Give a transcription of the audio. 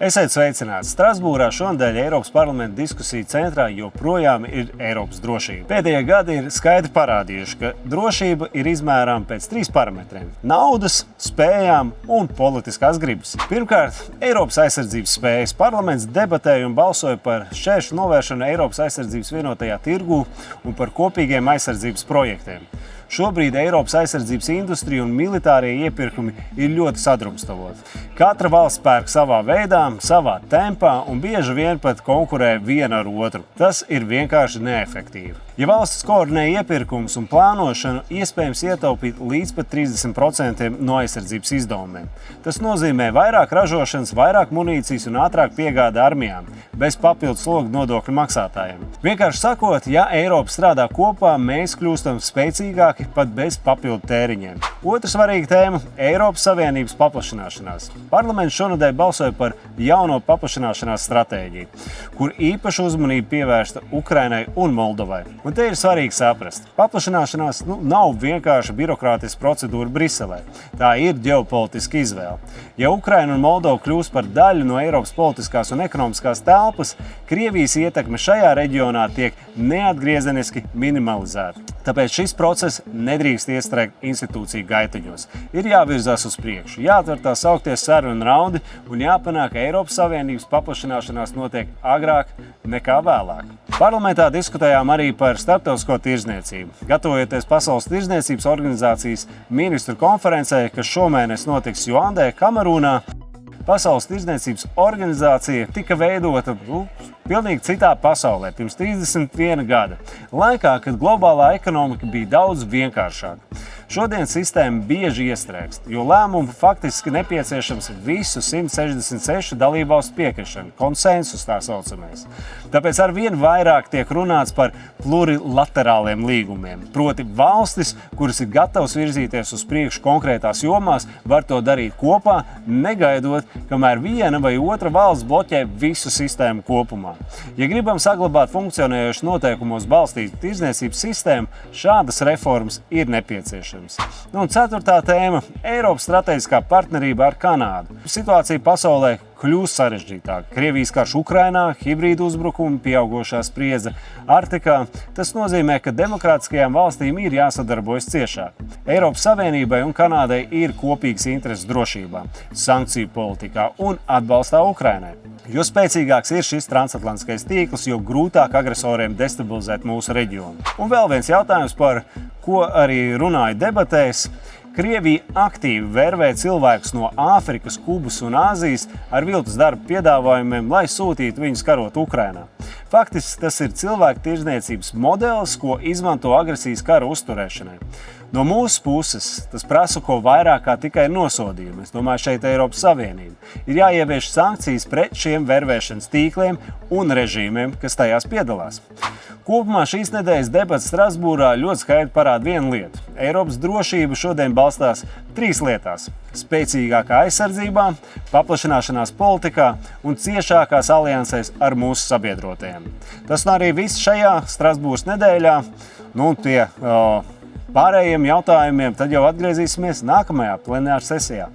Esiet sveicināti! Strasbūrā šonadēļ Eiropas parlamenta diskusiju centrā joprojām ir Eiropas drošība. Pēdējie gadi ir skaidri parādījuši, ka drošība ir izmērāma pēc 3 parametriem – naudas, spējām un politiskās gribas. Pirmkārt, Eiropas aizsardzības spējas. Parlaments debatēja un balsoja par šķēršļu novēršanu Eiropas aizsardzības vienotajā tirgū un par kopīgiem aizsardzības projektiem. Šobrīd Eiropas aizsardzības industrija un militārie iepirkumi ir ļoti sadrumstaloti. Katra valsts pērk savā veidā, savā tempā un bieži vien pat konkurē viena ar otru. Tas ir vienkārši neefektīvi. Ja valstis koordinē iepirkumus un plānošanu, iespējams ietaupīt līdz pat 30% no aizsardzības izdevumiem. Tas nozīmē vairāk ražošanas, vairāk munīcijas un ātrāk piegāde armijām, bez papildus sloga nodokļu maksātājiem. Vienkārši sakot, ja Eiropa strādā kopā, mēs kļūstam spēcīgāki pat bez papildu tēriņiem. Otra svarīga tēma – Eiropas Savienības paplašināšanās. Parlaments šonadēļ balsoja par jauno paplašināšanās stratēģiju, kur īpašu uzmanību pievērsta Ukrainai un Moldovai. Un te ir svarīgi saprast, paplašināšanās nav vienkārši birokrātiska procedūra Briselē. Tā ir ģeopolitiska izvēle. Ja Ukraina un Moldova kļūs par daļu no Eiropas politiskās un ekonomiskās telpas, Krievijas ietekme šajā reģionā tiek neatgriezeniski minimalizēta. Tāpēc šis process nedrīkst iestrēgt institūciju gaiteņos. Ir jāvirzās uz priekšu, jāatver tā sauktie sarunu raundi un jāpanāk, ka Eiropas Savienības paplašināšanās notiek agrāk nekā vēlāk. Parlamentā diskutējām arī par starptautisko tirdzniecību. Gatavojoties Pasaules tirdzniecības organizācijas ministru konferencē, kas šomēnes notiks Juandē, Kamerūnā, Pasaules tirdzniecības organizācija tika veidota pilnīgi citā pasaulē, pirms 31 gada, laikā, kad globālā ekonomika bija daudz vienkāršāka. Šodien sistēma bieži iestrēgst, jo lēmumu faktiski nepieciešams visu 166 dalībvalstu piekrišanu, konsensus tā saucamais. Tāpēc arvien vairāk tiek runāts par plurilaterāliem līgumiem. Proti valstis, kuras ir gatavas virzīties uz priekšu konkrētās jomās, var to darīt kopā, negaidot, kamēr viena vai otra valsts bloķē visu sistēmu kopumā. Ja gribam saglabāt funkcionējošu noteikumos balstītu tirdzniecības sistēmu, šādas reformas ir nepieciešamas. Un ceturtā tēma – Eiropas strateģiskā partnerība ar Kanādu. Situācija pasaulē kļūst sarežģītāka. Krievijas karš Ukrainā, hibrīdu uzbrukumi, pieaugošā spriedze Arktikā. Tas nozīmē, ka demokrātiskajām valstīm ir jāsadarbojas ciešāk. Eiropas Savienībai un Kanādai ir kopīgas intereses drošībā, sankciju politikā un atbalstā Ukrainai. Jo spēcīgāks ir šis transatlantiskais tīkls, jo grūtāk agresoriem destabilizēt mūsu reģionu. Un vēl viens jautājums, par ko arī runāja debatēs. Krievija aktīvi vērvē cilvēkus no Āfrikas, Kubas un Āzijas ar viltus darba piedāvājumiem, lai sūtītu viņus karot Ukrainā. Faktiski tas ir cilvēku tirdzniecības modelis, ko izmanto agresijas kara uzturēšanai. No mūsu puses tas prasa ko vairāk kā tikai nosodījumu. Es domāju, šeit Eiropas Savienība. Ir jāievieš sankcijas pret šiem vervēšanas tīkliem un režīmiem, kas tajās piedalās. Kopumā šīs nedēļas debats Strasbūrā ļoti skaidri parāda vienu lietu. Eiropas drošība šodien balstās 3 lietās – spēcīgākā aizsardzībā, paplašināšanās politikā un ciešākās aliansēs ar mūsu sabiedrotajiem. Tas arī viss šajā Strasbūras nedēļā. Pie pārējiem jautājumiem tad jau atgriezīsimies nākamajā plenāra sesijā.